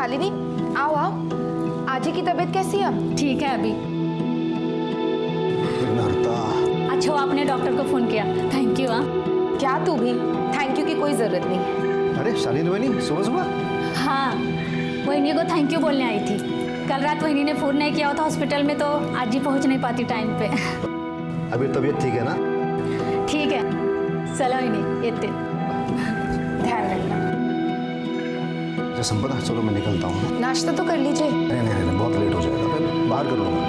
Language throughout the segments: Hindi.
शालिनी, आओ आओ। आजी की तबीयत कैसी है अब? ठीक है अभी। अच्छा हुआ आपने डॉक्टर को फोन किया, थैंक यू। हाँ क्या तू भी थैंक यू की कोई जरूरत नहीं। अरे शालिनी वहीनी सुबह सुबह? हाँ, वहीनी को थैंक यू बोलने आई थी। कल रात वहीनी ने फोन नहीं किया होता हॉस्पिटल में तो आज ही पहुंच नहीं पाती टाइम पे। अभी तबीयत ठीक है ना? ठीक है, चलो वहीनी इतने ध्यान रखना। संपदा चलो मैं निकलता हूँ। नाश्ता तो कर लीजिए। नहीं नहीं नहीं, बहुत लेट हो जाएगा, फिर बाहर कर लूँगा।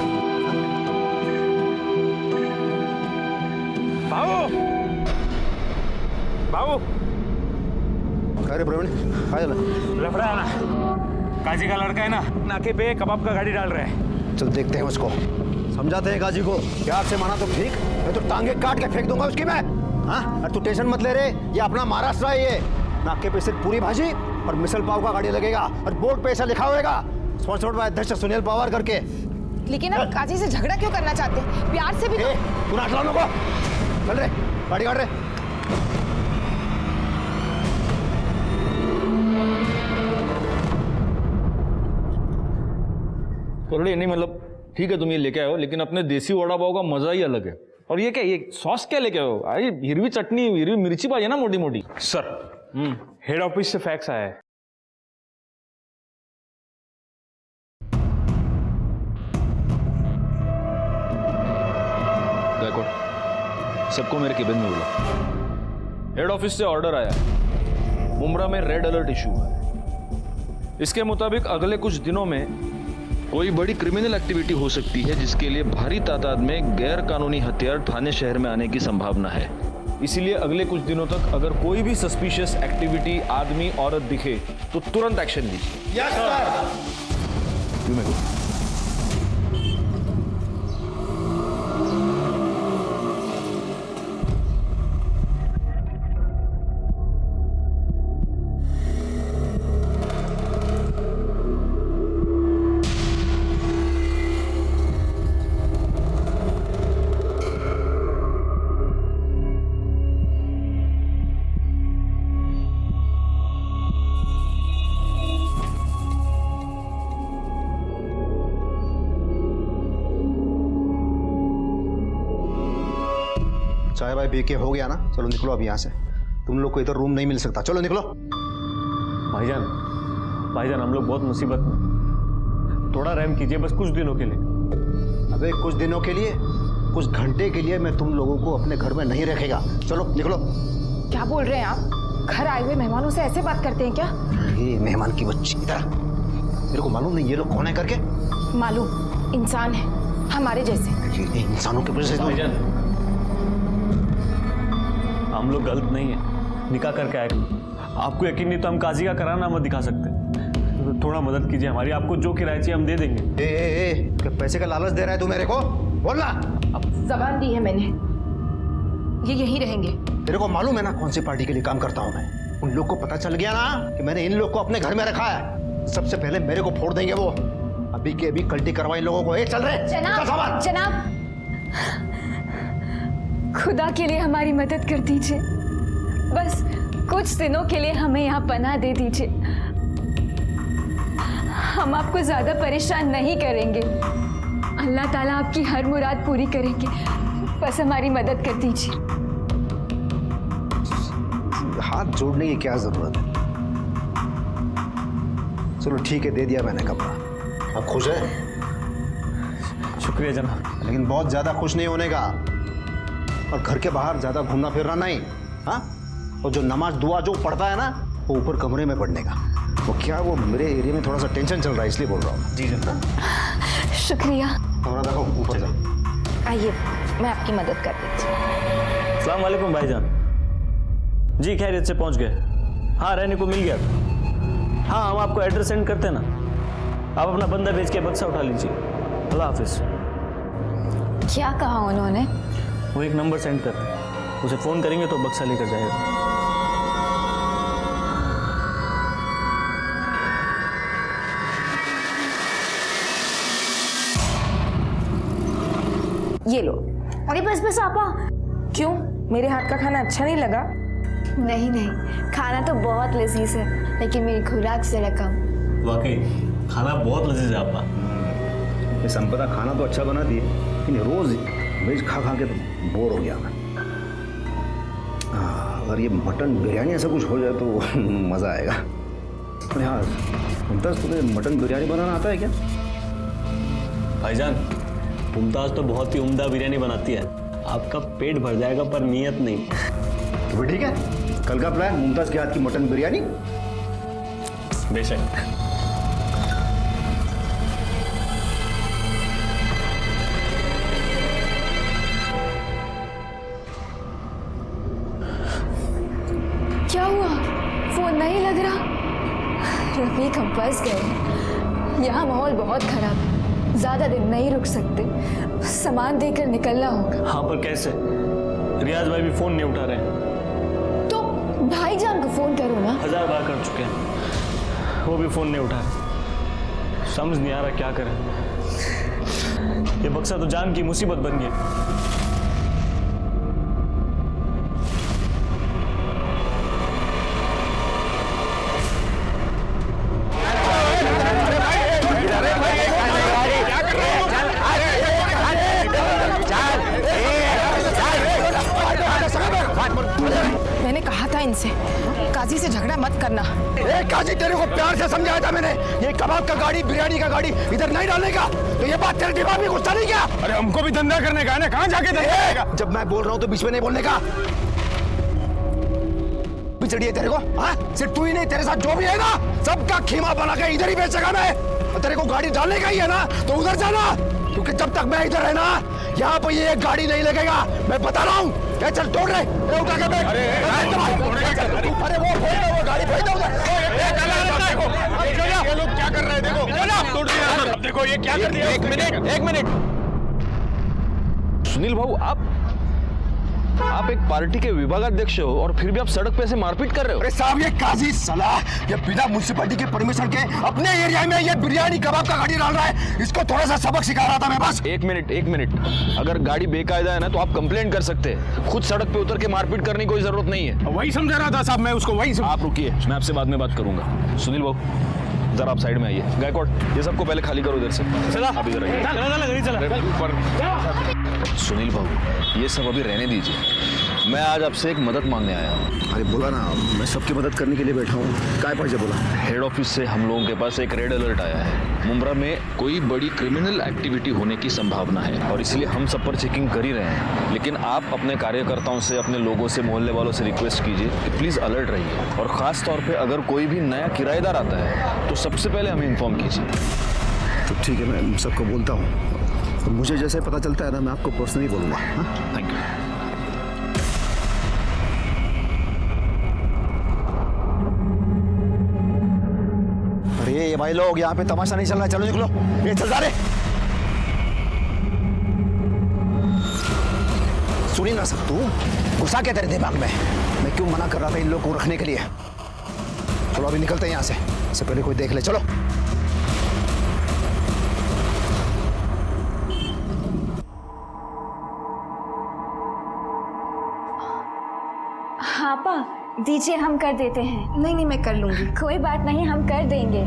बाबू बाबू, अरे प्रवीण आ जा। लफड़ा है ना, काजी का लड़का है ना, नाके पे कबाब का गाड़ी डाल रहा है। चल देखते हैं उसको, समझाते हैं काजी को। प्यार से माना तो ठीक, मैं तो टांगे काट के फेंक दूंगा उसकी मैं। हाँ, और तू टेंशन मत ले रे, ये अपना महाराष्ट्र है। ये नाके पे सिर्फ पूरी भाजी और मिसल पाव का गाड़ी लगेगा और बोर्ड पे ऐसा लिखा होगा स्पॉन्सर्ड बाय अध्यक्ष सुनील पवार करके। लेकिन अब काजी से झगड़ा क्यों करना चाहते हैं? प्यार से भी तो। तू नाच लो को, चल रे गाड़ी काट रे। करड़े नहीं, मतलब ठीक है तुम ये लेके आए हो, लेकिन अपने देसी वड़ा पाव का मजा ही अलग है। और ये क्या, ये सॉस क्या लेके आए हो? अरे हिरवी चटनी, हिरवी मिर्ची पाई है ना मोटी मोटी। सर, हेड ऑफिस से फैक्स आया है। सबको मेरे केबिन में बुला। हेड ऑफिस से ऑर्डर आया है, मुंब्रा में रेड अलर्ट इशू है। इसके मुताबिक अगले कुछ दिनों में कोई बड़ी क्रिमिनल एक्टिविटी हो सकती है, जिसके लिए भारी तादाद में गैर कानूनी हथियार थाने शहर में आने की संभावना है। इसीलिए अगले कुछ दिनों तक अगर कोई भी सस्पिशियस एक्टिविटी, आदमी औरत दिखे तो तुरंत एक्शन लीजिए। Yes sir. चाय भाई पी के हो गया ना, चलो निकलो अब यहाँ से। तुम लोग को इधर रूम नहीं मिल सकता, चलो निकलो। भाईजान हम लोग बहुत मुसीबत में, थोड़ा रहम कीजिए बस कुछ दिनों के लिए। अबे कुछ दिनों के लिए, कुछ घंटे के लिए मैं तुम लोगों को अपने घर में नहीं रखेगा। चलो निकलो। क्या बोल रहे हैं आप? घर आए हुए मेहमानों से ऐसे बात करते हैं क्या? ये मेहमान की बच्ची, इधर। मेरे को मालूम नहीं ये लोग कौन है करके। मालूम, इंसान है हमारे जैसे। ये इंसानों के वजह से भाईजान हम लोग गलत नहीं है, निकाह करके आए। आपको यकीन नहीं तो हम काजी का कराना मत दिखा सकते, तो थोड़ा मदद कीजिए हमारी। आपको जो किराया चाहिए हम दे देंगे। क्या पैसे का लालच दे रहा है तू मेरे को? बोलना। जबान दी है मैंने, ये यहीं रहेंगे। तेरे को मालूम है ना कौन सी पार्टी के लिए काम करता हूँ मैं? उन लोग को पता चल गया ना कि मैंने इन लोग को अपने घर में रखा है, सबसे पहले मेरे को फोड़ देंगे वो। अभी के अभी कल्टी करवाई लोगों को। चल रहे जनाब, जनाब खुदा के लिए हमारी मदद कर दीजिए, बस कुछ दिनों के लिए हमें यहाँ पनाह दे दीजिए। हम आपको ज्यादा परेशान नहीं करेंगे, अल्लाह ताला आपकी हर मुराद पूरी करेंगे, बस हमारी मदद कर दीजिए। हाथ जोड़ने की क्या जरूरत है? चलो ठीक है, दे दिया मैंने कपड़ा। अब खुश है? शुक्रिया जनाब। लेकिन बहुत ज्यादा खुश नहीं होने का, और घर के बाहर ज्यादा घूमना फिरना नहीं। हाँ, और जो नमाज दुआ जो पढ़ता है ना, वो ऊपर कमरे में पढ़ने का। वो क्या, वो मेरे एरिया में थोड़ा सा टेंशन चल रहा है इसलिए बोल रहा हूँ। जी जनाब। शुक्रिया। थोड़ा देखो ऊपर जा। आइए मैं आपकी मदद कर देती हूँ। अस्सलाम वालेकुम भाईजान। जी खैरियत से पहुंच गए? हाँ, रहने को मिल गया। हाँ, हम आपको एड्रेस सेंड करते हैं ना, आप अपना बंदा भेज के बक्सा उठा लीजिए। अल्लाह हाफिज। क्या कहा उन्होंने? वो एक नंबर सेंड करते हैं, उसे फ़ोन करेंगे तो बक्सा लेकर जाएगा। ये लो। अरे बस बस आपा। क्यों, मेरे हाथ का खाना अच्छा नहीं लगा? नहीं नहीं, खाना तो बहुत लजीज है, लेकिन मेरी खुराक जरा कम। वाकई खाना बहुत लजीज है आपका। ये संपदा खाना तो अच्छा बनाती है, लेकिन रोज वेज खा खा के तो बोर हो गया मैं। अगर ये मटन बिरयानी ऐसा कुछ हो जाए तो मज़ा आएगा। अरे हाँ मुमताज़, तुम्हें मटन बिरयानी बनाना आता है क्या? भाईजान मुमताज़ तो बहुत ही उम्दा बिरयानी बनाती है, आपका पेट भर जाएगा पर नीयत नहीं। तो फिर ठीक है, कल का प्लान मुमताज़ के हाथ की मटन बिरयानी। बेशक। क्या हुआ? फोन नहीं लग रहा? रफीक हम फंस गए। यहाँ माहौल बहुत खराब है, ज्यादा दिन नहीं रुक सकते, सामान देकर निकलना होगा। हाँ पर कैसे? रियाज भाई भी फोन नहीं उठा रहे हैं। तो भाईजान को फोन करो ना। 1000 बार कर चुके हैं, वो भी फोन नहीं उठा रहे। समझ नहीं आ रहा क्या करें। ये बक्सा तो जान की मुसीबत बन गई। मैंने कहा था इनसे काजी से झगड़ा मत करना। काजी तेरे को प्यार से समझाया था मैंने, ये कबाब का गाड़ी बिरयानी का गाड़ी इधर नहीं डालने का। तो ये बात तेरे दिमाग में घुसता नहीं क्या? अरे हमको भी धंधा करने का है ना, कहाँ जाके धंधा करेगा? जब मैं बोल रहा हूँ तो बीच में नहीं बोलने का। बिचड़िए तेरे को, हाँ? सिर्फ तू ही नहीं, तेरे साथ जो भी है ना, सबका खीमा बना के इधर ही बेचेगा मैं। और तेरे को गाड़ी डालने का ही है ना, तो उधर जाना, क्योंकि जब तक मैं इधर है ना, यहाँ पर ये गाड़ी नहीं लगेगा, मैं बता रहा हूँ। चल तोड़ रहे, उठा के बैठ। अरे वो गाड़ी भेज दो उधर। ये लोग क्या कर रहे हैं? देखो तोड़ दिया। अब देखो ये क्या कर दिया। एक मिनट सुनील भाऊ, आप एक पार्टी के विभागाध्यक्ष हो और फिर भी आप सड़क पे ऐसे मारपीट कर रहे हो। अरे साहब ये काजी सलाह, ये बिना म्युनिसिपैलिटी के परमिशन के अपने एरिया में ये बिरयानी कबाब का गाड़ी डाल रहा है, इसको थोड़ा सा सबक सिखा रहा था मैं बस। एक मिनट, अगर गाड़ी बेकायदा है ना तो आप कंप्लेंट कर सकते हैं, खुद सड़क पे उतर के मारपीट करने की कोई जरूरत नहीं है। वही समझा रहा था साहब मैं उसको, वही आप रुकिए, मैं आपसे बाद में बात करूंगा। सुनील बाबू जरा आप साइड में आइए। गायकवाड़ ये सबको पहले खाली करो इधर से। चला आप इधर आइए। सुनील बाबू ये सब अभी रहने दीजिए, मैं आज आपसे एक मदद मांगने आया हूँ। अरे बोला ना, मैं सबकी मदद करने के लिए बैठा हूँ। काय पर बोला? हेड ऑफिस से हम लोगों के पास एक रेड अलर्ट आया है। मुंब्रा में कोई बड़ी क्रिमिनल एक्टिविटी होने की संभावना है और इसलिए हम सब पर चेकिंग कर ही रहे हैं। लेकिन आप अपने कार्यकर्ताओं से, अपने लोगों से, मोहल्ले वालों से रिक्वेस्ट कीजिए कि प्लीज़ अलर्ट रहिए और ख़ास तौर पे अगर कोई भी नया किराएदार आता है तो सबसे पहले हमें इन्फॉर्म कीजिए। तो ठीक है, मैं सबको बोलता हूँ। मुझे जैसे पता चलता है ना, मैं आपको पर्सनली बोलूँगा। Thank you. अरे ये भाई लोग, यहाँ पे तमाशा नहीं चल रहा है, चलो निकलो। ये चल जा रहे। सुनी ना सब तू, गुस्सा क्या तेरे दिमाग में? मैं क्यों मना कर रहा था इन लोगों को रखने के लिए? चलो अभी निकलते हैं यहाँ से, इससे पहले कोई देख ले। चलो हाँ पा दीजिए, हम कर देते हैं। नहीं मैं कर लूंगी। कोई बात नहीं, हम कर देंगे।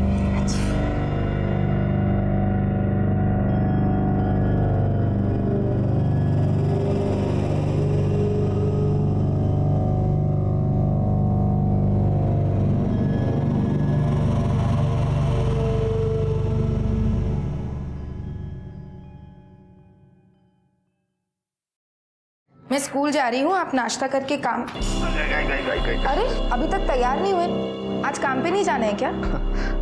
मैं स्कूल जा रही हूँ, आप नाश्ता करके काम। अरे अभी तक तैयार नहीं हुए, आज काम पे नहीं जाना है क्या?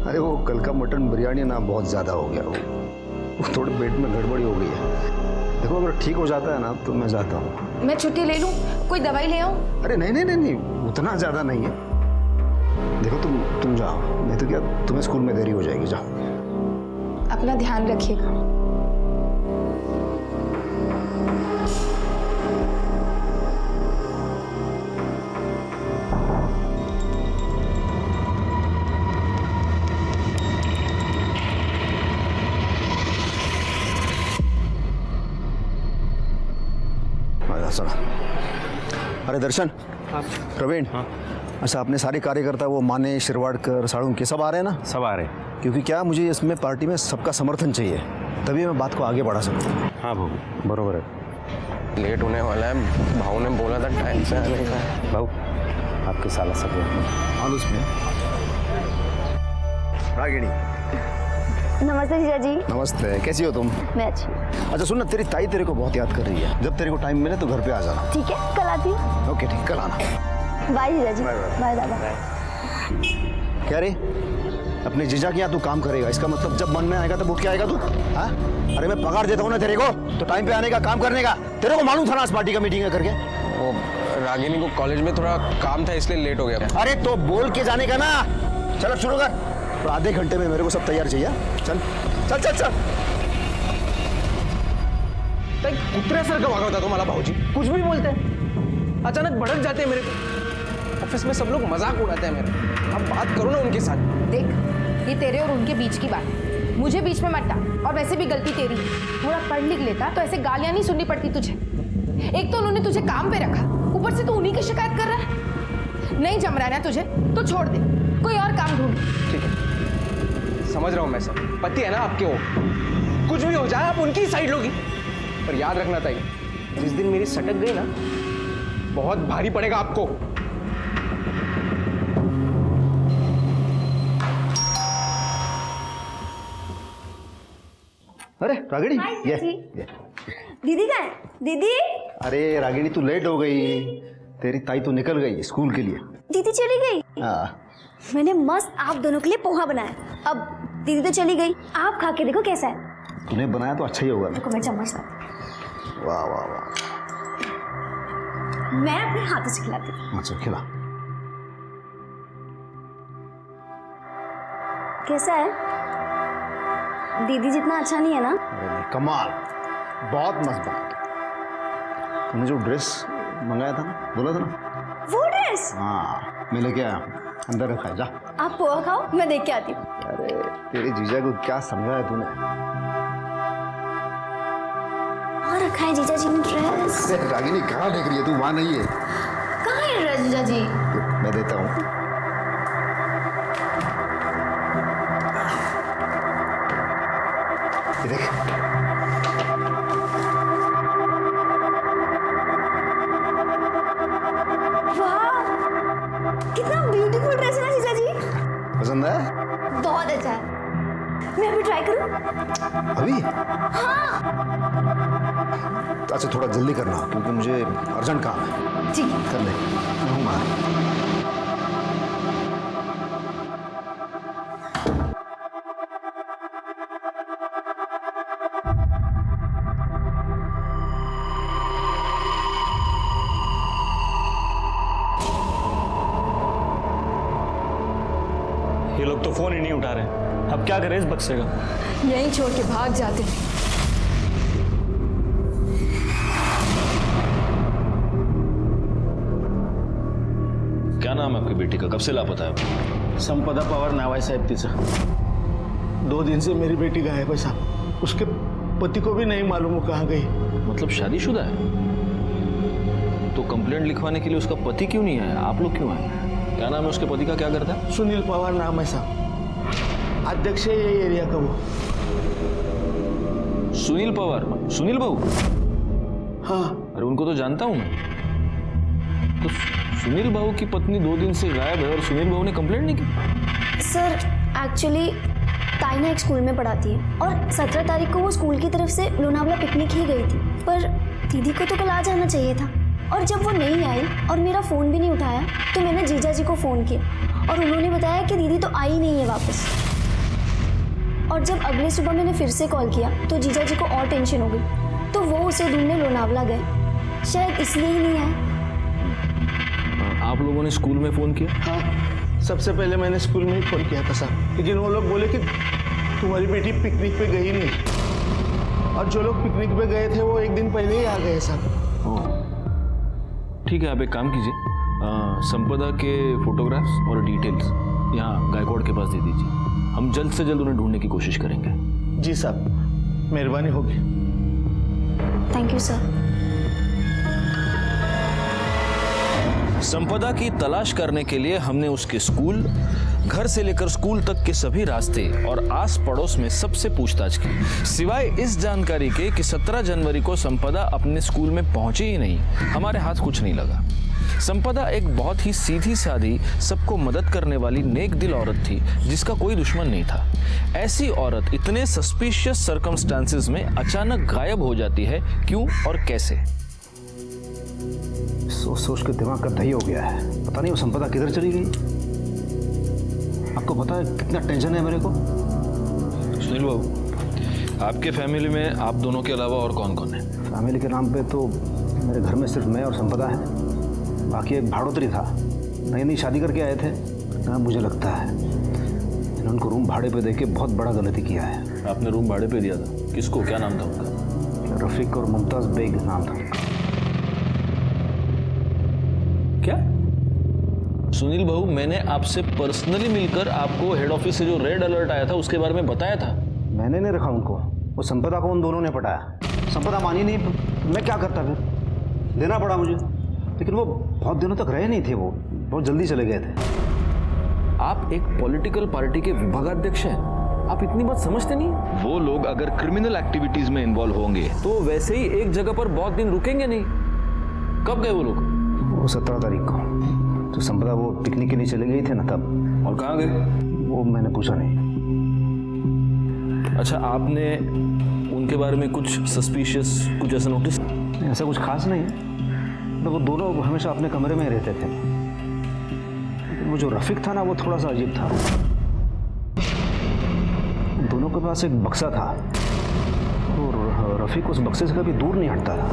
अरे वो कल का मटन बिरयानी ना बहुत ज़्यादा हो गया, वो थोड़े पेट में गड़बड़ी हो गई है। देखो अगर ठीक हो जाता है ना तो मैं जाता हूँ। मैं छुट्टी ले लूँ, कोई दवाई ले आऊँ? अरे नहीं, उतना ज़्यादा नहीं है। देखो तुम जाओ, नहीं तो क्या तुम्हें स्कूल में देरी हो जाएगी। जाओ, अपना ध्यान रखिएगा। अरे दर्शन, प्रवीण, अच्छा अपने सारे कार्यकर्ता वो माने, शिरवाड़कर, साड़ुंके सब आ रहे हैं ना? सब आ रहे हैं। क्योंकि क्या मुझे इसमें पार्टी में सबका समर्थन चाहिए, तभी मैं बात को आगे बढ़ा सकूँ। हाँ भाऊ बरोबर है, लेट होने वाला है। भाऊ ने बोला था टाइम से आने का। भाऊ आपके साला सब हाँ उसमें रागिनी। नमस्ते जीजा जी। नमस्ते, कैसी हो तुम? मैं अच्छी हूँ। अच्छा सुन ना, तेरी ताई तेरे को बहुत याद कर रही है। जब तेरे को टाइम मिले तो घर पे आ जाना। ठीक है, कल आती हूँ। ओके ठीक, कल आना। बाय जीजा जी। Bye bye. बाय दादा। क्या रे, अपने जीजा के यहाँ तू काम करेगा, इसका मतलब जब मन में आएगा तब उठ के आएगा तू? हाँ, अरे मैं पगार देता हूँ ना तेरे को, तो टाइम पे आने का, काम करने का। तेरे को मालूम था ना आज पार्टी का मीटिंग है करके? वो रागिनी को कॉलेज में थोड़ा काम था इसलिए लेट हो गया। अरे तो बोल के जाने का ना। चल अब शुरू कर, तो आधे घंटे में मेरे को सब तैयार चाहिए। चल चल चल चल। कुत्र्यासारखं वागवता तुम्हाला भाऊजी, कुछ भी बोलते हैं, अचानक भड़क जाते हैं मेरे को। ऑफिस में सब लोग मजाक उड़ाते हैं मेरे। अब बात करो ना उनके साथ। देख, ये तेरे और उनके बीच की बात है, मुझे बीच में मत डाल। और वैसे भी गलती तेरी है, थोड़ा पढ़ लिख लेता तो ऐसे गालियां नहीं सुननी पड़ती तुझे। एक तो उन्होंने तुझे काम पे रखा, ऊपर से तू उन्हीं की शिकायत कर रहा है। नहीं जम रहा है ना तुझे तो छोड़ दे, कोई और काम ढूंढ। ठीक है, समझ रहा हूँ मैं सब। पति है ना आपके, वो कुछ भी हो जाए आप उनकी साइड लोगी। पर याद रखना ताई, जिस दिन मेरी सटक गई ना, बहुत भारी पड़ेगा आपको। अरे रागिनी, ये दीदी कहाँ है? दीदी। अरे रागिनी तू लेट हो गई, तेरी ताई तो निकल गई स्कूल के लिए। दीदी चली गई? हाँ, मैंने मस्त आप दोनों के लिए पोहा बनाया। अब दीदी तो चली गई, आप खा के देखो कैसा है। तूने बनाया तो अच्छा ही होगा ना। देखो मैं चम्मच लाती वाह वाह वाह। हूँ। मैं अपने हाथों से खिलाती हूँ। अच्छा खिला। कैसा है? दीदी जितना अच्छा नहीं है ना? अरे नहीं, कमाल, बहुत मस्त बना। तूने जो ड्रेस मंगाया था ना, बोला था ना? वो ड्रेस? हाँ, मैं लेके आया, अंदर रखा है, जा। आप पोहा खाओ, मैं देख के आती हूँ। अरे तेरे जीजा को क्या समझाया तूने? वहाँ रखा है जीजा जी ने ड्रेस। रागिनी कहाँ देख रही है तू? वहाँ नहीं है। कहाँ है ड्रेस जीजा जी? मैं देता हूँ। ये देख। वाह, कितना ब्यूटीफुल ड्रेस है ना जीजा जी। पसंद है? बहुत अच्छा है। मैं अभी ट्राई करूँ? अभी? हाँ। अच्छा थोड़ा जल्दी करना क्योंकि मुझे अर्जेंट काम है। ठीक है। कर ले, मैं हूँ बाहर। ये लोग तो फोन ही नहीं उठा रहे। अब क्या करें इस बक्से का? यहीं छोड़ के भाग जाते हैं। क्या नाम है आपकी बेटी का? कब से लापता है? संपदा पवार नाव आहे साहेब तिचं। 2 दिन से मेरी बेटी गायब है साहब। उसके पति को भी नहीं मालूम वो कहाँ गई। मतलब शादीशुदा है? तो कंप्लेंट लिखवाने के लिए उसका पति क्यों नहीं आया? आप लोग क्यों आए? क्या नाम है उसके पति का? क्या करता है? सुनील पवार नाम है साहब, अध्यक्ष है ये एरिया का वो। सुनील पवार? सुनील बाबू? हाँ। अरे उनको तो जानता हूं मैं। तो सुनील बाबू की पत्नी 2 दिन से गायब है और सुनील बाबू ने कंप्लेंट नहीं की? सर एक्चुअली ताइना एक स्कूल में पढ़ाती है और 17 तारीख को वो स्कूल की तरफ से लोनावला पिकनिक ही गई थी। पर दीदी को तो कल आ जाना चाहिए था और जब वो नहीं आई और मेरा फ़ोन भी नहीं उठाया तो मैंने जीजा जी को फ़ोन किया और उन्होंने बताया कि दीदी तो आई नहीं है वापस। और जब अगले सुबह मैंने फिर से कॉल किया तो जीजा जी को और टेंशन हो गई तो वो उसे ढूंढने लोनावला गए। शायद इसलिए ही नहीं आए। आप लोगों ने स्कूल में फोन किया? हाँ, सबसे पहले मैंने स्कूल में ही फोन किया था साहब, लेकिन वो लोग बोले कि तुम्हारी बेटी पिकनिक पे गई नहीं और जो लोग पिकनिक पे गए थे वो 1 दिन पहले ही आ गए साहब। ठीक है, आप एक काम कीजिए, संपदा के फोटोग्राफ्स और डिटेल्स यहाँ गायकवाड़ के पास दे दीजिए। हम जल्द से जल्द उन्हें ढूंढने की कोशिश करेंगे। जी साहब, मेहरबानी होगी। Thank you sir. संपदा की तलाश करने के लिए हमने उसके स्कूल, घर से लेकर स्कूल तक के सभी रास्ते और आस पड़ोस में सबसे पूछताछ की, सिवाय इस जानकारी के कि 17 जनवरी को संपदा अपने स्कूल में पहुंची ही नहीं, हमारे हाथ कुछ नहीं लगा। संपदा एक बहुत ही सीधी सादी, सबको मदद करने वाली नेक दिल औरत थी जिसका कोई दुश्मन नहीं था। ऐसी औरत इतने सस्पिशियस सर्कमस्टांसेस में अचानक गायब हो जाती है, क्यों और कैसे? सोच सोच के दिमाग का दही हो गया है। पता नहीं वो संपदा किधर चली गई। आपको पता है कितना टेंशन है मेरे को। सुनील बाबू, आपके फैमिली में आप दोनों के अलावा और कौन कौन है? फैमिली के नाम पे तो मेरे घर में सिर्फ मैं और संपदा है। बाकी एक भाड़ोतरी था, नई नई शादी करके आए थे। हाँ, मुझे लगता है इन्होंने उनको रूम भाड़े पे देके बहुत बड़ा गलती किया है। आपने रूम भाड़े पे दिया था? किसको? क्या नाम था उनका? रफीक और मुमताज़ बेग नाम था उनका। क्या? सुनील भाऊ, मैंने आपसे पर्सनली मिलकर आपको हेड ऑफिस से जो रेड अलर्ट आया था उसके बारे में बताया था। मैंने नहीं रखा उनको, वो संपदा को उन दोनों ने पटाया। संपदा मानी नहीं, मैं क्या करता फिर? देना पड़ा मुझे। लेकिन वो बहुत दिनों तक रहे नहीं थे, वो बहुत जल्दी चले गए थे। आप एक पॉलिटिकल पार्टी के विभागाध्यक्ष हैं, आप इतनी बात समझते नहीं? वो लोग अगर क्रिमिनल एक्टिविटीज में इन्वॉल्व होंगे तो वैसे ही एक जगह पर बहुत दिन रुकेंगे नहीं। कब गए वो लोग? वो 17 तारीख को तो संपदा वो पिकनिक के लिए चले गई थे ना, तब। और कहाँ गए? वो मैंने पूछा नहीं। अच्छा, आपने उनके बारे में कुछ सस्पिशियस, कुछ ऐसा नोटिस? ऐसा कुछ खास नहीं, तो वो दोनों हमेशा अपने कमरे में रहते थे। लेकिन वो जो रफीक था ना, वो थोड़ा सा अजीब था। दोनों के पास एक बक्सा था और रफीक उस बक्से से कभी दूर नहीं हटता था।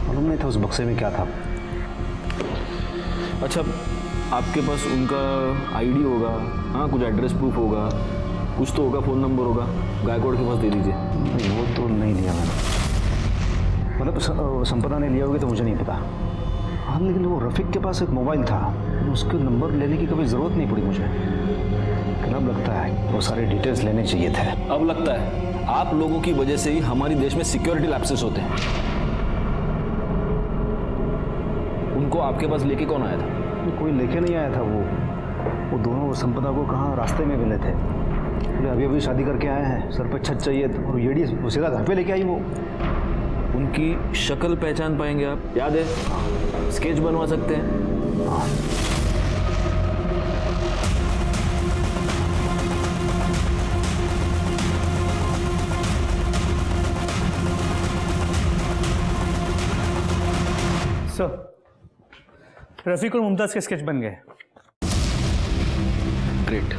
मालूम नहीं था उस बक्से में क्या था। अच्छा, आपके पास उनका आईडी होगा, हाँ, कुछ एड्रेस प्रूफ होगा, कुछ तो होगा, फ़ोन नंबर होगा, गायकवाड़ के पास दे दीजिए। नहीं, वो तो नहीं लिया मैंने। मतलब संपदा ने लिया होगी तो मुझे नहीं पता। हाँ, लेकिन वो रफीक के पास एक मोबाइल था, उसके नंबर लेने की कभी ज़रूरत नहीं पड़ी मुझे। लेकिन अब लगता है वो सारे डिटेल्स लेने चाहिए थे। अब लगता है आप लोगों की वजह से ही हमारे देश में सिक्योरिटी लैप्सेस होते हैं। उनको आपके पास लेके कौन आया था? कोई लेके नहीं आया था। वो दोनों संपदा को कहाँ रास्ते में मिले थे। बोले अभी अभी शादी करके आए हैं, सर पे छत चाहिए, और येड़ी सीधा घर पे लेके आई वो। उनकी शक्ल पहचान पाएंगे आप? याद है, स्केच बनवा सकते हैं। सर, रफीक और मुमताज के स्केच बन गए। ग्रेट।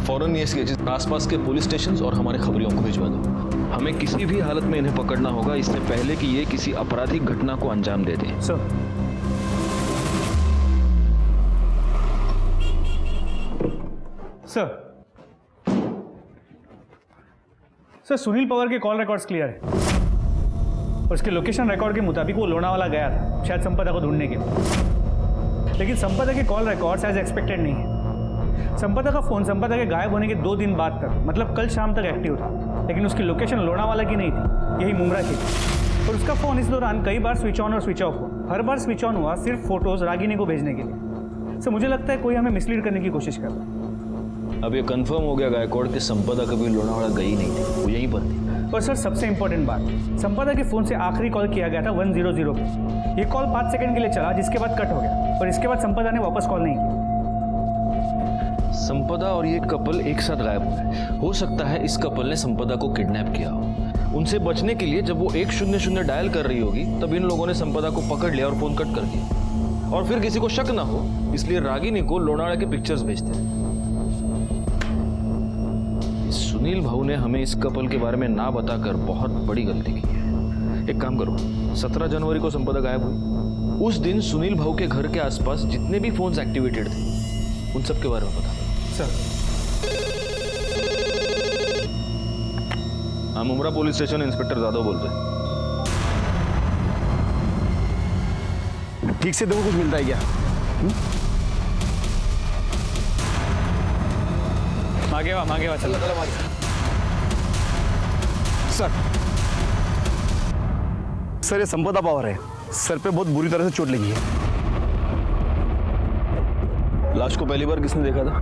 फौरन ये स्केचेस आसपास के पुलिस स्टेशन और हमारे खबरियों को भिजवा दो। हमें किसी भी हालत में इन्हें पकड़ना होगा, इससे पहले कि ये किसी आपराधिक घटना को अंजाम दे दें। सर, सर सुनील पवार के कॉल रिकॉर्ड्स क्लियर है और उसके लोकेशन रिकॉर्ड के मुताबिक वो लोनावाला गया था, शायद संपदा को ढूंढने के लिए। लेकिन संपदा के कॉल रिकॉर्ड्स एज एक्सपेक्टेड नहीं है। संपदा का फ़ोन संपदा के गायब होने के 2 दिन बाद तक, मतलब कल शाम तक एक्टिव था, लेकिन उसकी लोकेशन लोनावाला की नहीं थी, यही मुमरा की थी। और उसका फ़ोन इस दौरान कई बार स्विच ऑन और स्विच ऑफ हुआ। हर बार स्विच ऑन हुआ सिर्फ फोटोज़ रागिनी को भेजने के लिए। सर, मुझे लगता है कोई हमें मिसलीड करने की कोशिश कर रहा है। अब ये कंफर्म हो गया गायकवाड़ कि संपदा कभी लोनावाला गई नहीं थी, वो यहीं पर थी। और सर, सबसे इंपॉर्टेंट बात, संपदा के फ़ोन से आखिरी कॉल किया गया था 100 पे। ये कॉल 5 सेकंड के लिए चला, जिसके बाद कट हो गया और इसके बाद संपदा ने वापस कॉल नहीं किया। संपदा और ये कपल एक साथ गायब हो गए। हो सकता है इस कपल ने संपदा को किडनैप किया हो। उनसे बचने के लिए जब वो 100 डायल कर रही होगी, तब इन लोगों ने संपदा को पकड़ लिया और फोन कट कर दिया। और फिर किसी को शक ना हो, इसलिए रागिनी को लोनावाला के पिक्चर्स भेजते हैं। सुनील भाऊ ने हमें इस कपल के बारे में ना बताकर बहुत बड़ी गलती की है। एक काम करो, 17 जनवरी को संपदा गायब हुई। उस दिन सुनील भाऊ के घर के आसपास जितने भी फोन्स एक्टिवेटेड थे, उन सब के बारे में बता दो। सर, हाँ, Mumbra police station inspector Jadhav बोलते हैं। ठीक से देखो, कुछ मिलता है क्या? मांगे हुआ चल। सर, ये संपदा पवार है। सर पे बहुत बुरी तरह से चोट लगी है। लाश को पहली बार किसने देखा था?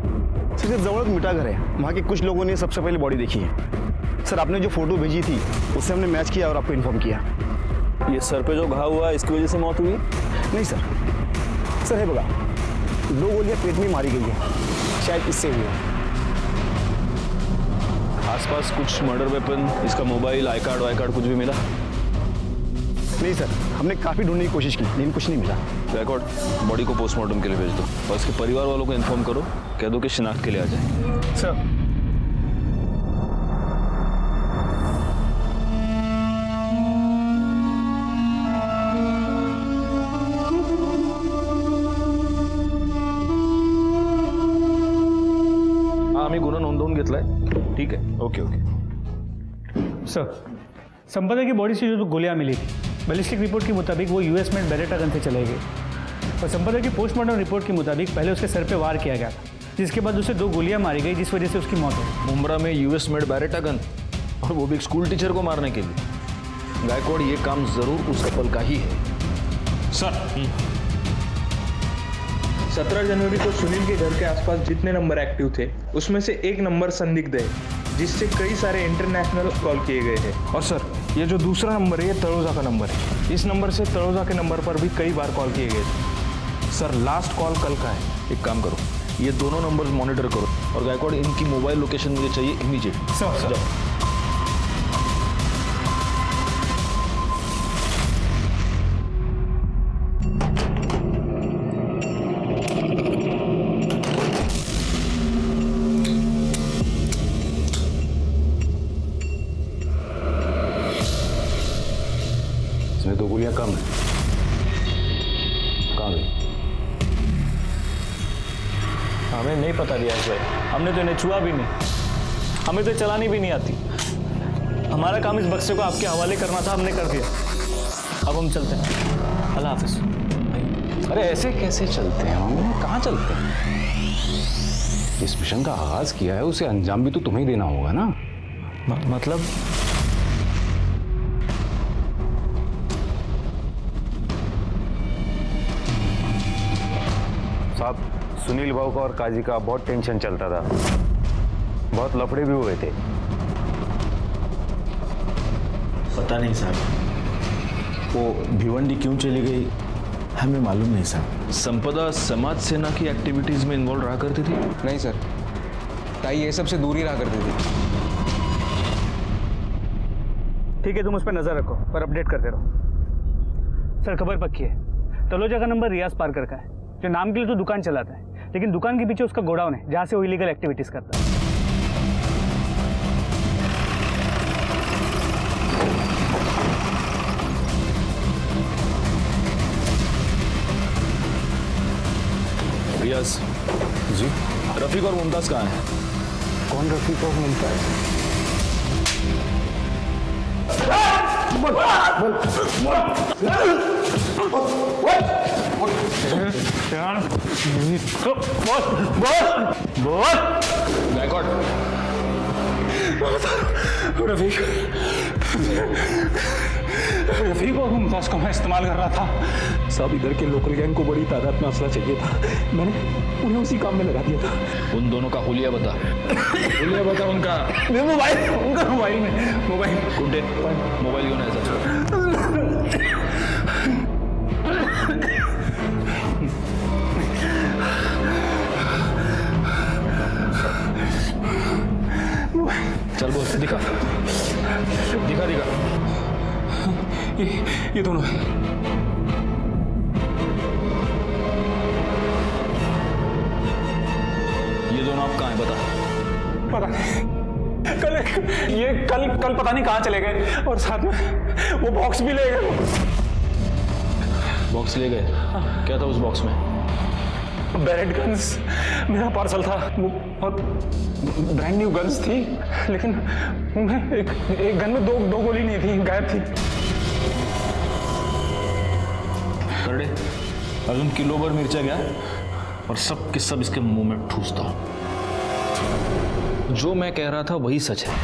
सर जवळ मिटा घर है, वहाँ के कुछ लोगों ने सबसे पहले बॉडी देखी है। सर आपने जो फोटो भेजी थी उससे हमने मैच किया और आपको इन्फॉर्म किया। ये सर पे जो घाव हुआ इसकी वजह से मौत हुई? नहीं सर, सर है बघा, 2 गोलियां पेट में मारी गई है, शायद इससे हुई है। आसपास कुछ मर्डर वेपन, इसका मोबाइल, आई कार्ड कुछ भी मिला? नहीं सर, हमने काफ़ी ढूंढने की कोशिश की लेकिन कुछ नहीं मिला। रिकॉर्ड बॉडी को पोस्टमार्टम के लिए भेज दो और इसके परिवार वालों को इन्फॉर्म करो, कह दो कि शिनाख्त के लिए आ जाए। सर आम्ही गुन्हा नोंदवून घेतलाय, ठीक है, ओके ओके। सर, संपदा की बॉडी से जो गोलियां मिली थी, बैलिस्टिक रिपोर्ट के मुताबिक वो यूएस मेड बेरेटा गन से चलाई गई और संपदा की पोस्टमार्टम रिपोर्ट के मुताबिक पहले उसके सर पे वार किया गया था, जिसके बाद उसे 2 गोलियां मारी गई जिस वजह से उसकी मौत हुई। मुंब्रा में यूएस मेड बैरेटा गन, और वो भी एक स्कूल टीचर को मारने के लिए। गायकवाड़, ये काम जरूर उस कपल का ही है। सर 17 जनवरी को सुनील के घर के आसपास जितने नंबर एक्टिव थे उसमें से एक नंबर संदिग्ध है, जिससे कई सारे इंटरनेशनल कॉल किए गए हैं। और सर, ये जो दूसरा नंबर है ये तलोजा का नंबर है। इस नंबर से तलोजा के नंबर पर भी कई बार कॉल किए गए थे। सर, लास्ट कॉल कल का है। एक काम करो, ये दोनों नंबर्स मॉनिटर करो और गायकवाड़ इनकी मोबाइल लोकेशन मुझे चाहिए इमीडिएट। सर इसमें 2 गोलियां कम है, कहाँ गई? हमें नहीं पता दिया भाई, हमने तो इन्हें छुआ भी नहीं, हमें तो चलानी भी नहीं आती। हमारा काम इस बक्से को आपके हवाले करना था, हमने कर दिया। अब हम चलते हैं, अल्लाह हाफिज। अरे ऐसे कैसे चलते हैं हम, कहाँ चलते हैं? जिस मिशन का आगाज किया है उसे अंजाम भी तो तुम्हें ही देना होगा ना। मतलब साहब, सुनील भाऊ का और काजी का बहुत टेंशन चलता था, बहुत लफड़े भी हुए थे। पता नहीं साहब, वो भिवंडी क्यों चली गई हमें मालूम नहीं साहब। संपदा समाज सेना की एक्टिविटीज में इन्वॉल्व रहा करती थी? नहीं सर, ताई ये सब से दूर ही रहा करती थी। ठीक है, तुम उस पर नजर रखो पर अपडेट करते रहो। सर, खबर पक्की है, तलोजा का नंबर रियाज पारकर का है, जो नाम के लिए तो दुकान चलाता है, लेकिन दुकान के पीछे उसका गोडाउन है जहाँ से वो इलीगल एक्टिविटीज करता है। रियाज जी, रफीक और मुमताज कहाँ हैं? कौन रफीक और मुमताज? गायकवाड़, रफीक और मुमताज का मैं इस्तेमाल कर रहा था। सब इधर के लोकल गैंग को बड़ी तादाद में असला चाहिए था, मैंने उन्हें उसी काम में लगा दिया था। उन दोनों का हुलिया बता, हुलिया बता उनका। मोबाइल, उनका मोबाइल में मोबाइल गुंडे, मोबाइल क्यों नहीं ऐसा? चल बोल, दिखा दिखा दिखा। ये दोनों आप कहाँ हैं बता। पता नहीं, कल पता नहीं कहाँ चले गए और साथ में वो बॉक्स भी ले गए। बॉक्स ले गए? क्या था उस बॉक्स में? बैरेट गन्स, मेरा पार्सल था और ब्रांड न्यू गन्स थी, लेकिन उनमें एक गन में दो गोली नहीं थी, गायब थी। करड़े, अर्जुन किलो भर मिर्चा गया और सब के सब इसके मुंह में ठूसता हूं। जो मैं कह रहा था वही सच है।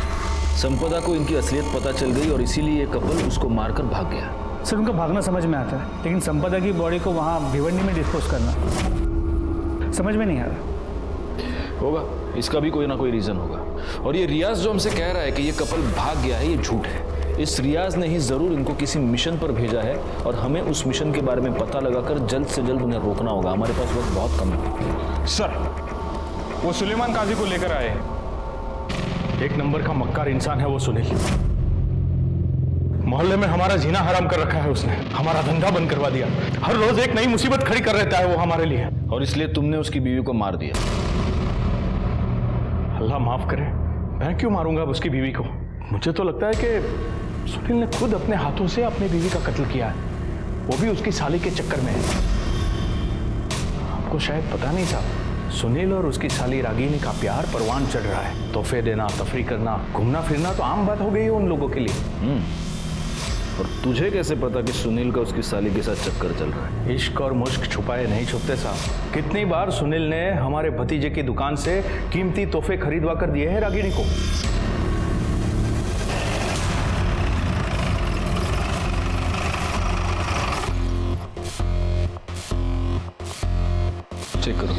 संपदा को इनकी असलियत पता चल गई और इसीलिए ये कपल उसको मारकर भाग गया। सर, उनका भागना समझ में आता है, लेकिन संपदा की बॉडी को वहाँ भिवंडी में डिस्पोज करना, समझ में नहीं आ रहा। होगा, इसका भी कोई ना कोई रीजन होगा। और ये रियाज जो हमसे कह रहा है कि ये कपल भाग गया है, ये झूठ है। इस रियाज ने ही जरूर इनको किसी मिशन पर भेजा है और हमें उस मिशन के बारे में पता लगाकर जल्द से जल्द उन्हें रोकना होगा। हमारे पास वक्त बहुत कम है। सर, वो सुलेमान काजी को लेकर आए हैं। एक नंबर का मक्कार इंसान है वो सुनील। मोहल्ले में हमारा जीना हराम कर रखा है उसने, हमारा धंधा बंद करवा दिया। हर रोज एक नई मुसीबत खड़ी कर रहता है वो हमारे लिए। और इसलिए तुमने उसकी बीवी को मार दिया। अल्लाह माफ करे, मैं क्यों मारूंगा उसकी बीवी को? मुझे तो लगता है कि सुनील ने खुद अपने हाथों से अपनी बीवी का कत्ल किया है, वो भी उसकी साली के चक्कर में है। आपको शायद पता नहीं था, सुनील और उसकी साली रागिनी का प्यार परवान चढ़ रहा है। तोहफे देना, तफरी करना, घूमना फिरना तो आम बात हो गई है उन लोगों के लिए। और तुझे कैसे पता कि सुनील का उसकी साली के साथ चक्कर चल रहा है? इश्क और मुश्क छुपाए नहीं छुपते साहब। कितनी बार सुनील ने हमारे भतीजे की दुकान से कीमती तोहफे खरीदवा कर दिए हैं रागिनी को। चेक करो।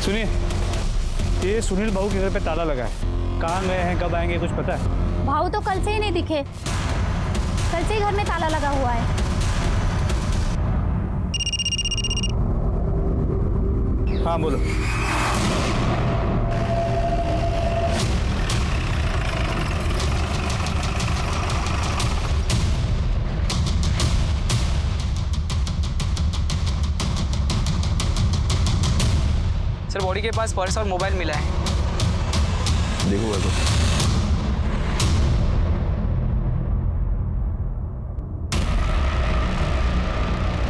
सुनिए, ये सुनील भाऊ के घर पे ताला लगा है। कहाँ गए हैं, कब आएंगे, कुछ पता है? भाऊ तो कल से ही नहीं दिखे। कल से ही घर में ताला लगा हुआ है। हाँ बोलो। सर, बॉडी के पास पर्स और मोबाइल मिला है। देखो तो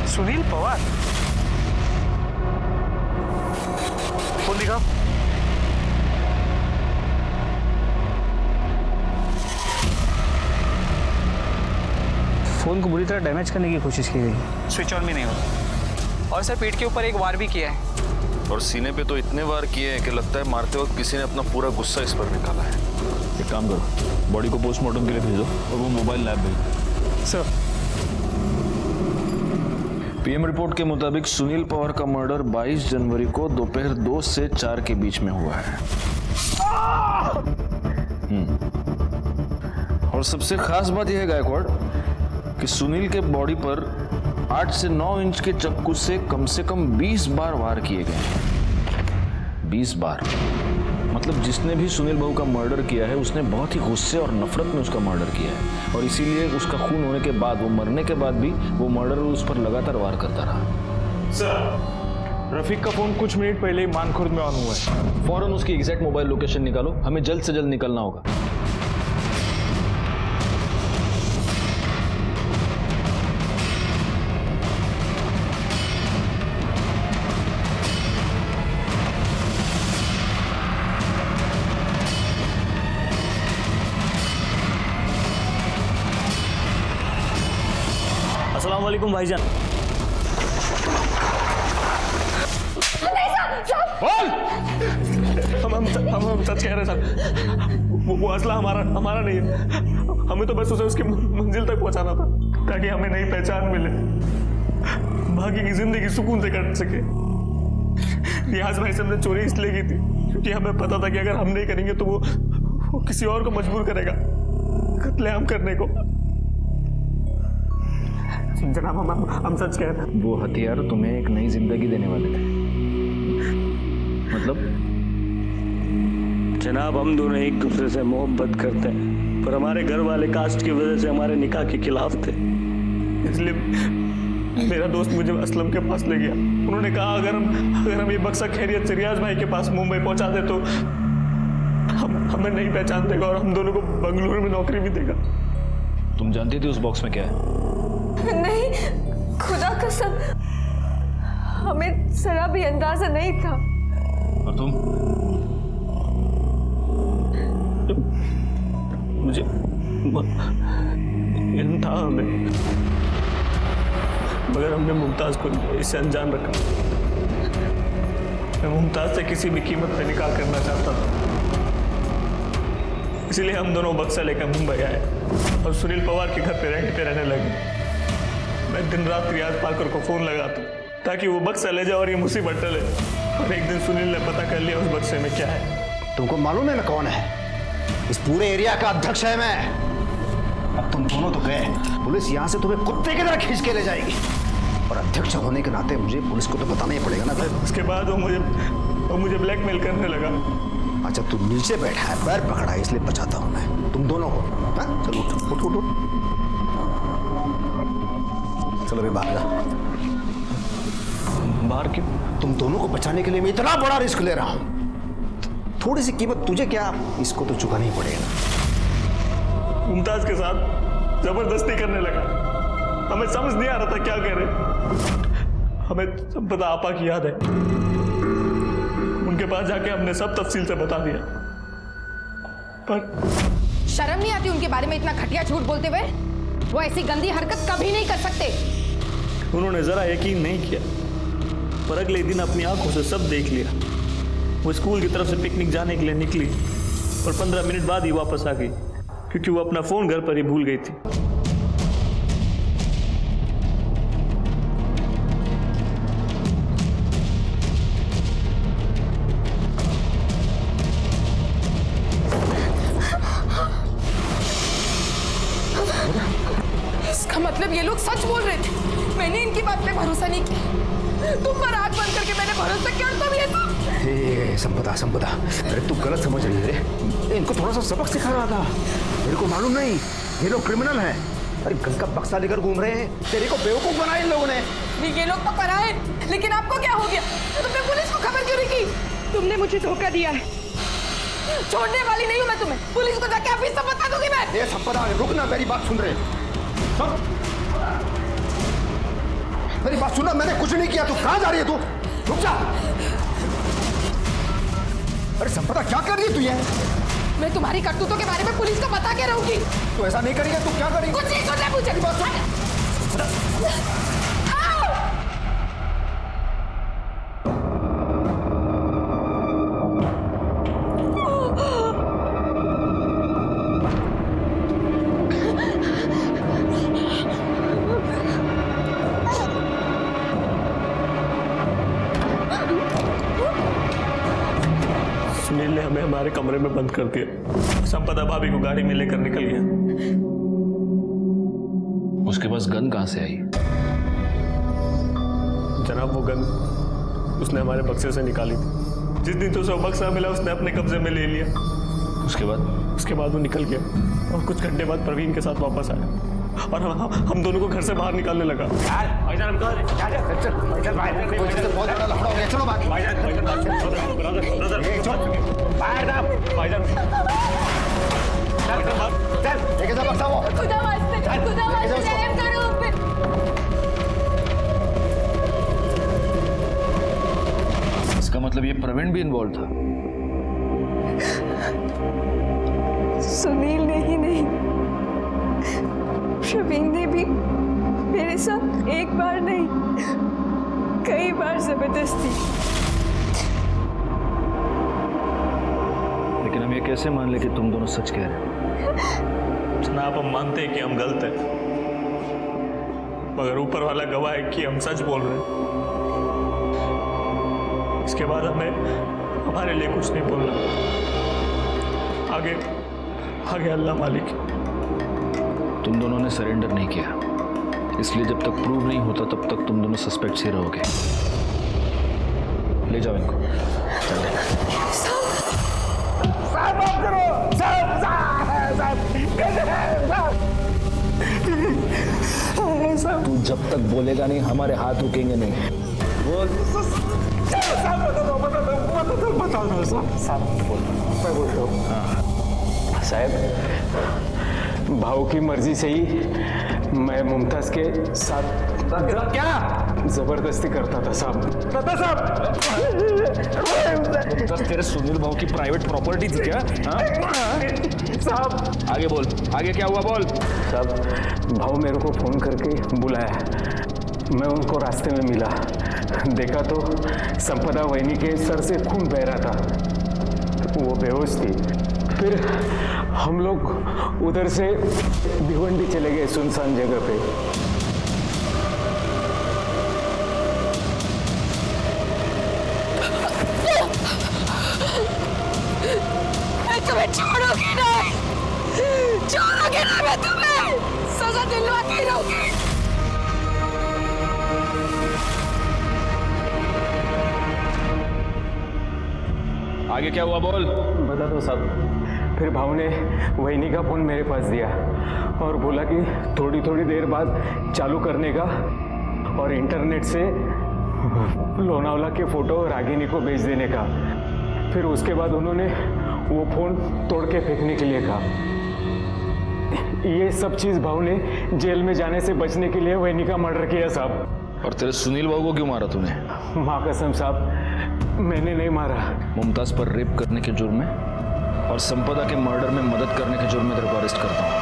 सुनील पवार, फोन दिखाओ। फोन को बुरी तरह डैमेज करने की कोशिश की गई, स्विच ऑन भी नहीं होता। और सर, पीठ के ऊपर एक वार भी किया है। और सीने पे तो इतने वार किए हैं कि लगता है मारते वक्त किसी ने अपना पूरा गुस्सा इस पर निकाला है। एक काम करो, बॉडी को पोस्टमार्टम के लिए भेजो और वो मोबाइल लैब भेजो। सर, पीएम रिपोर्ट के मुताबिक सुनील पवार का मर्डर 22 जनवरी को दोपहर 2 से 4 के बीच में हुआ है। और सबसे खास बात यह है गायकवाड़ कि सुनील के बॉडी पर 8 से 9 इंच के चाकू से कम 20 बार वार किए गए। 20 बार मतलब जिसने भी सुनील बाबू का मर्डर किया है उसने बहुत ही गुस्से और नफरत में उसका मर्डर किया है। और इसीलिए उसका खून होने के बाद, वो मरने के बाद भी वो मर्डर उस पर लगातार वार करता रहा। सर, रफीक का फोन कुछ मिनट पहले ही मानखुर्द में ऑन हुआ है। फौरन उसकी एग्जैक्ट मोबाइल लोकेशन निकालो, हमें जल्द से जल्द निकलना होगा। अस्सलाम वालेकुम भाईजान। हम सच कह रहे हैं सर, वो असला हमारा नहीं है। हमें तो बस उसे उसकी मंजिल तक पहुंचाना था ताकि हमें नई पहचान मिले, बाकी की जिंदगी सुकून से कट सके। रियाज भाई से हमने चोरी इसलिए की थी क्योंकि हमें पता था कि अगर हम नहीं करेंगे तो वो किसी और को मजबूर करेगा कत्लेआम करने को। जनाब, हम सच कह रहे हैं। वो हथियार तुम्हें एक नई जिंदगी देने वाले थे। मतलब जनाब, हम दोनों एक दूसरे से मोहब्बत करते हैं, पर हमारे घर वाले कास्ट की वजह से हमारे निकाह के खिलाफ थे। इसलिए मेरा दोस्त मुझे असलम के पास ले गया। उन्होंने कहा अगर हम ये बक्सा खैरियत से रियाज भाई के पास मुंबई पहुंचा दे तो हमें नहीं पहचान देगा और हम दोनों को बंगलुरु में नौकरी भी देगा। तुम जानती थी उस बॉक्स में क्या है? नहीं, खुदा कसम, हमें जरा भी अंदाजा नहीं था। और तुम? मुझे इल्म था हमें, मगर हमने मुमताज को इससे अनजान रखा। मैं मुमताज से किसी भी कीमत पे निकाह करना चाहता था। इसीलिए हम दोनों बक्सा लेकर मुंबई आए और सुनील पवार के घर पे रेंट पे रहने लगे। मैं दिन रात रियाज पालकर को फोन लगाता हूँ ताकि वो बक्सा ले जाए और ये मुसीबत टले। और एक दिन सुनील ने पता कर लिया उस बक्से में क्या है। तुमको मालूम है मैं कौन है? इस पूरे एरिया का अध्यक्ष है मैं। अब तुम दोनों तो गए, पुलिस यहाँ से तुम्हें कुत्ते की तरह खींच के ले जाएगी। और अध्यक्ष होने के नाते मुझे पुलिस को तो बताना ही पड़ेगा ना भाई। उसके बाद वो मुझे ब्लैकमेल करने लगा। अच्छा तू नीचे बैठा है, पैर पकड़ा है, इसलिए बचाता हूँ मैं तुम दोनों को। हाँ चलो उठ उठ उठ। चलो भाई बाहर जा। बाहर क्यों? तुम दोनों को बचाने के लिए मैं इतना बड़ा रिस्क ले रहा हूँ। थोड़ी सी कीमत तुझे क्या, इसको तो चुकाना ही पड़ेगा। मुमताज के साथ जबरदस्ती करने लगा। हमें समझ नहीं आ रहा था क्या करे। हमें संपदा आपा की याद है। उनके पास जाके हमने सब तफसील से बता दिया। पर शर्म नहीं आती उनके बारे में इतना घटिया झूठ बोलते हुए? वो ऐसी गंदी हरकत कभी नहीं कर सकते। उन्होंने जरा यकीन नहीं किया, पर अगले दिन अपनी आंखों से सब देख लिया। वो स्कूल की तरफ से पिकनिक जाने के लिए निकली और 15 मिनट बाद ही वापस आ गई, क्योंकि वो अपना फोन घर पर ही भूल गई थी। इसका मतलब ये लोग सच बोल रहे थे। मैंने इनकी बात पे भरोसा नहीं किया। तुम पर आंख बंद करके मैंने भरोसा किया और तुम ये सब। संपदा अरे तू गलत समझ रही है। इनको थोड़ा सा सबक सिखा रहा था। मेरे को मालूम नहीं ये लोग क्रिमिनल हैं। अरे गन का बक्सा लेकर घूम रहे हैं। तेरे को बेवकूफ बनाया इन लोगों ने। ये लोग तो पराए, लेकिन आपको क्या हो गया? तुमने पुलिस को खबर क्यों नहीं की? तुमने मुझे धोखा दिया है। छोड़ने वाली नहीं हूं मैं तुम्हें। पुलिस को जाके अभी सब बता दूंगी मैं। ये संपदा रुक ना, मेरी बात सुन रहे। मेरी बात सुनना, मैंने कुछ नहीं किया। तू कहां जा रही है? तू रुक जा। अरे संपदा क्या कर रही है तू ये? मैं तुम्हारी करतूतों के बारे में पुलिस को बता के रहूंगी। तू ऐसा नहीं करेगी। तू क्या करेगी? कुछ नहीं सुनना मुझे। सुनील ने हमें हमारे कमरे में बंद कर दिया। संपदा भाभी को गाड़ी में लेकर निकल गया। उसके पास गन कहां से आई? जनाब वो गन उसने हमारे बक्से से निकाली थी। जिस दिन तो उसे बक्सा मिला उसने अपने कब्जे में ले लिया। उसके बाद वो निकल गया और कुछ घंटे बाद प्रवीण के साथ वापस आया और हम दोनों को घर से बाहर निकालने लगा। इसका मतलब ये प्रवीण भी इन्वॉल्व था? सुनील ने ही नहीं, प्रवीण ने भी मेरे साथ एक बार नहीं कई बार जबरदस्ती। लेकिन हम ये कैसे मान ले कि तुम दोनों सच कह रहे हो? जनाब हम मानते हैं कि हम गलत हैं, मगर ऊपर वाला गवाह है कि हम सच बोल रहे हैं। इसके बाद हमें हमारे लिए कुछ नहीं बोलना। आगे अल्लाह मालिक। तुम दोनों ने सरेंडर नहीं किया, इसलिए जब तक प्रूव नहीं होता तब तक तुम दोनों सस्पेक्ट्स ही रहोगे। ले जाओ इनको। तू जब तक बोलेगा नहीं हमारे हाथ रुकेंगे नहीं। बोल। साहब भाव की मर्जी से ही मैं मुमताज के साथ क्या जबरदस्ती करता था साहब। मुमताज तेरे सुनील भाव की प्राइवेट प्रॉपर्टी थी क्या? साहब आगे बोल, आगे क्या हुआ बोल। साहब भाव मेरे को फोन करके बुलाया। मैं उनको रास्ते में मिला, देखा तो संपदा वहिनी के सर से खून बह रहा था। वो बेहोश थी। फिर हम लोग उधर से भिवंडी चले गए सुनसान जगह पे। मैं तुम्हें छोड़ूंगी नहीं, छोड़ूंगी नहीं मैं तुम्हें, सजा दिलवाती रहूंगी। आगे क्या हुआ बोल। बता दो साहब। फिर भाव ने वहीनी का फोन मेरे पास दिया और बोला कि थोड़ी थोड़ी देर बाद चालू करने का और इंटरनेट से लोनावला के फोटो रागिनी को भेज देने का। फिर उसके बाद उन्होंने वो फोन तोड़ के फेंकने के लिए कहा। ये सब चीज भाव ने जेल में जाने से बचने के लिए वहीनी का मर्डर किया साहब। और तेरे सुनील बाबू को क्यों मारा तूने? माँ कसम साहब, मैंने नहीं मारा। मुमताज पर रेप करने के जुर्म में और संपदा के मर्डर में मदद करने के जुर्म में तेरे को अरेस्ट करता हूँ।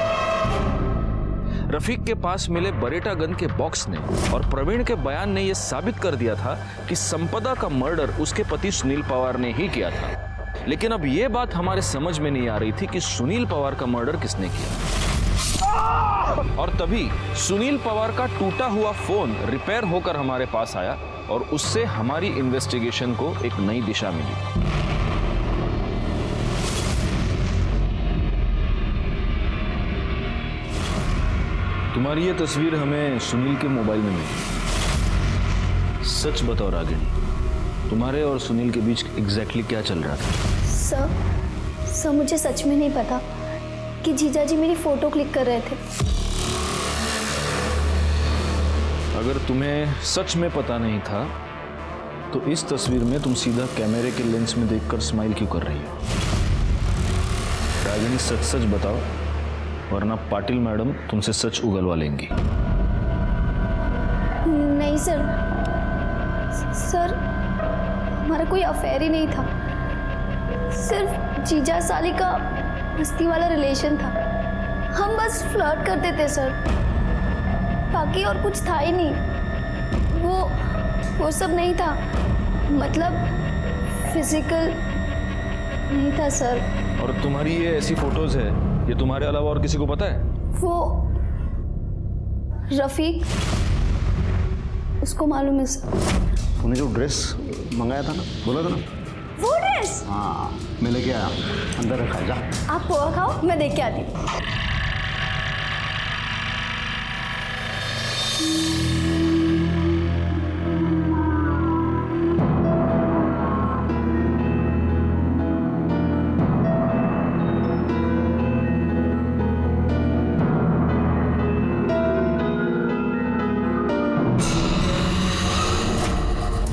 रफीक के पास मिले बरेटा गन के बॉक्स ने और प्रवीण के बयान ने यह साबित कर दिया था कि संपदा का मर्डर उसके पति सुनील पवार ने ही किया था। लेकिन अब यह बात हमारे समझ में नहीं आ रही थी कि सुनील पवार का मर्डर किसने किया। और तभी सुनील पवार का टूटा हुआ फोन रिपेयर होकर हमारे पास आया और उससे हमारी इन्वेस्टिगेशन को एक नई दिशा मिली। तुम्हारी ये तस्वीर हमें सुनील के मोबाइल में मिली। सच बताओ रागिनी, तुम्हारे और सुनील के बीच एग्जैक्टली क्या चल रहा था? सर मुझे सच में नहीं पता कि जीजा जी मेरी फोटो क्लिक कर रहे थे। अगर तुम्हें सच में पता नहीं था तो इस तस्वीर में तुम सीधा कैमरे के लेंस में देखकर स्माइल क्यों कर रही हो? रागिनी सच सच बताओ, वरना पाटिल मैडम तुमसे सच उगलवा लेंगी। नहीं सर हमारा कोई अफेयर ही नहीं था, सिर्फ जीजा साली का मस्ती वाला रिलेशन था। हम बस फ्लर्ट करते थे सर, बाकी और कुछ था ही नहीं। वो सब नहीं था, मतलब फिजिकल नहीं था सर। और तुम्हारी ये ऐसी फोटोज है, ये तुम्हारे अलावा और किसी को पता है? वो रफीक, उसको मालूम है सर। तूने जो ड्रेस मंगाया था ना, बोला था ना, वो ड्रेस? हाँ मैं लेके आया, अंदर रखा है, जा। आप पोहा खाओ, मैं देख के आती हूँ।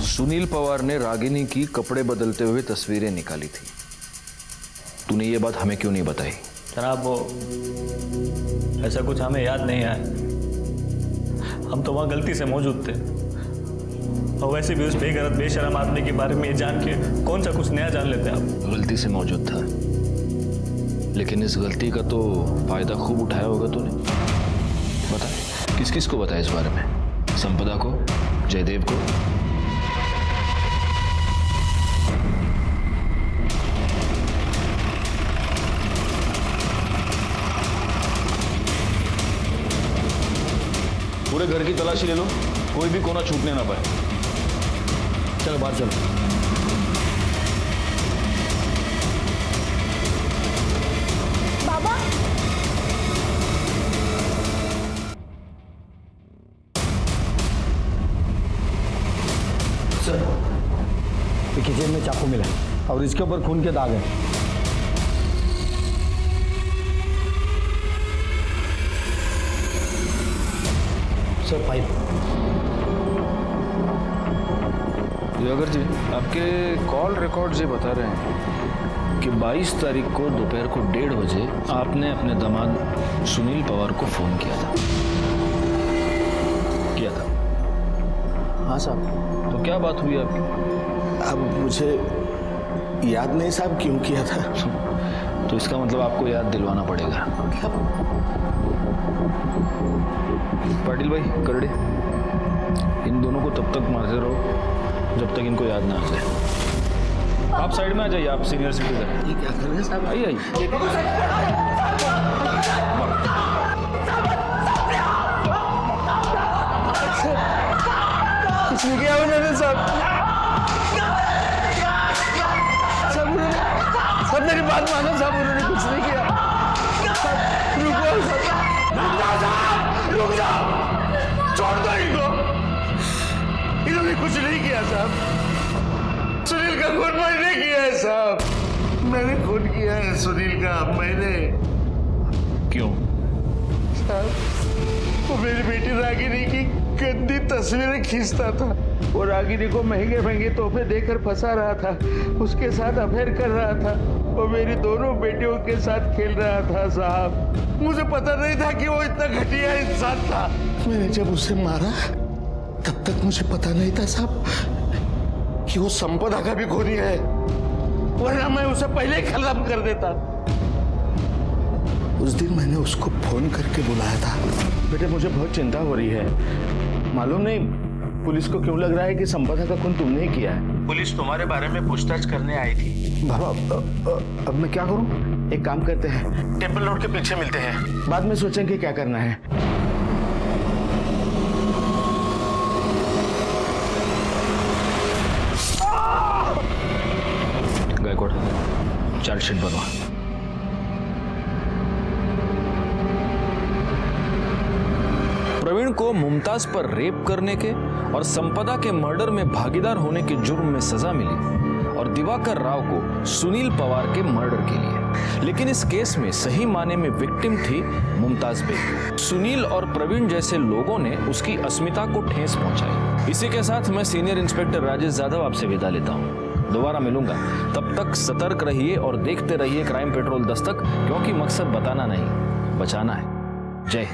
सुनील पवार ने रागिनी की कपड़े बदलते हुए तस्वीरें निकाली थी। तूने ये बात हमें क्यों नहीं बताई? जनाब वो ऐसा कुछ हमें याद नहीं आया, हम तो वहाँ गलती से मौजूद थे। और वैसे भी उस बेगैरत बेशरम आदमी के बारे में ये जान के कौन सा कुछ नया जान लेते हैं आप? गलती से मौजूद था, लेकिन इस गलती का तो फायदा खूब उठाया होगा तूने। बता, किस किस को बताया इस बारे में? संपदा को, जयदेव को? पूरे घर की तलाशी ले लो, कोई भी कोना छूटने ना पाए। चलो बाहर चलो। बाबा, सर ये किचन में चाकू मिला है और इसके ऊपर खून के दाग है। Sir file. दिवाकर जी, आपके कॉल रिकॉर्ड ये बता रहे हैं कि 22 तारीख को दोपहर को 1:30 बजे आपने अपने दामाद सुनील पवार को फोन किया था। हाँ साहब। तो क्या बात हुई आपकी? अब मुझे याद नहीं साहब क्यों किया था। तो इसका मतलब आपको याद दिलवाना पड़ेगा। पाटिल भाई, करड़े, इन दोनों को तब तक मारते रहो जब तक इनको याद ना आ जाए। आप साइड में आ जाइए, आप सीनियर सिटीजन। ये क्या कर रहे हैं साहब? आइए आइए। कुछ नहीं किया उन्होंने साहब। सब मेरी बात मानो साहब, उन्होंने कुछ नहीं किया। साहब, रुको साहब, रुक जाओ, छोड़ दो इनको। इन्होंने कुछ नहीं किया साहब। सुनील का खून मैंने किया है साहब, मैंने खून किया है सुनील का, मैंने। क्यों? साहब, वो मेरी बेटी रागिनी की गंदी तस्वीरें खींचता था। वो रागिनी को महंगे महंगे तोहफे देकर फंसा रहा था, उसके साथ अफेयर कर रहा था। वो मेरी दोनों बेटियों के साथ खेल रहा था साहब। मुझे पता नहीं था कि वो इतना घटिया इंसान था। मैंने जब उसे मारा तब तक मुझे पता नहीं था साहब कि वो संपदा का भी खूनी है, वरना मैं उसे पहले ही खत्म कर देता। उस दिन मैंने उसको फोन करके बुलाया था। बेटे, मुझे बहुत चिंता हो रही है। मालूम नहीं पुलिस को क्यों लग रहा है कि संपदा का खून तुमने ही किया है। पुलिस तुम्हारे बारे में पूछताछ करने आई थी। बाबा, अब मैं क्या करूं? एक काम करते हैं, टेम्पल रोड के पीछे मिलते हैं, बाद में सोचेंगे क्या करना है। गायकवाड़, चार्जशीट बनवा। प्रवीण को मुमताज पर रेप करने के और संपदा के मर्डर में भागीदार होने के जुर्म में सजा मिली और दिवाकर राव को सुनील पवार के मर्डर के लिए। लेकिन इस केस में सही माने में विक्टिम थी मुमताज बेग। सुनील और प्रवीण जैसे लोगों ने उसकी अस्मिता को ठेस पहुंचाई। इसी के साथ मैं सीनियर इंस्पेक्टर राजेश जाधव आपसे विदा लेता हूं। दोबारा मिलूंगा, तब तक सतर्क रहिए और देखते रहिए क्राइम पेट्रोल दस्तक, क्योंकि मकसद बताना नहीं, बचाना है। जय हिंद।